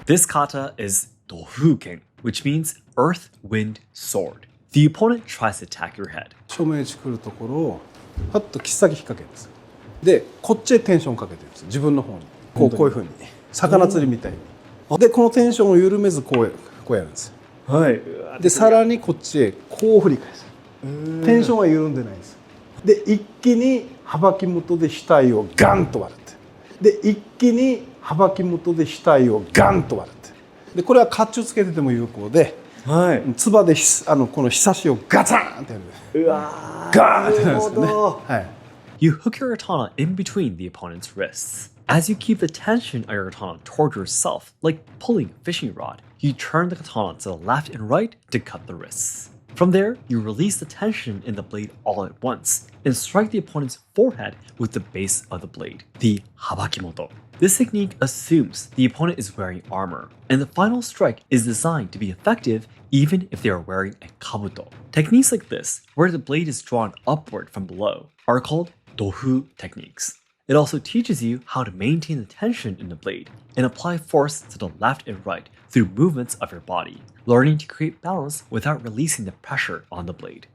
This kata is dofuken, which means earth, wind, sword. The opponent tries to attack your head. 正面打ち来るところをパッと切っ先引っ掛けるんです。でこっちへテンションかけてるんです。自分の方にこういうふうに魚釣りみたいに。でこのテンションを緩めずこうやるんです。はい。でさらにこっちへこう振り返す。テンションは緩んでないんです。で一気に幅木元で額をガンと割るって。で一気に幅木元で額をガンと割るって。でこれは甲冑つけてても有効で、はい、つばでこのひさしをガツンってやる。うわー、ガーンってなるんですよね。はい。You hook your katana in between the opponent's wrists. As you keep the tension of your katana toward yourself, like pulling a fishing rod, you turn the katana to the left and right to cut the wrists. From there, you release the tension in the blade all at once and strike the opponent's forehead with the base of the blade, the habakimoto. This technique assumes the opponent is wearing armor, and the final strike is designed to be effective even if they are wearing a kobudo. Techniques like this, where the blade is drawn upward from below, are called dofu techniques. It also teaches you how to maintain the tension in the blade and apply force to the left and right through movements of your body, learning to create balance without releasing the pressure on the blade.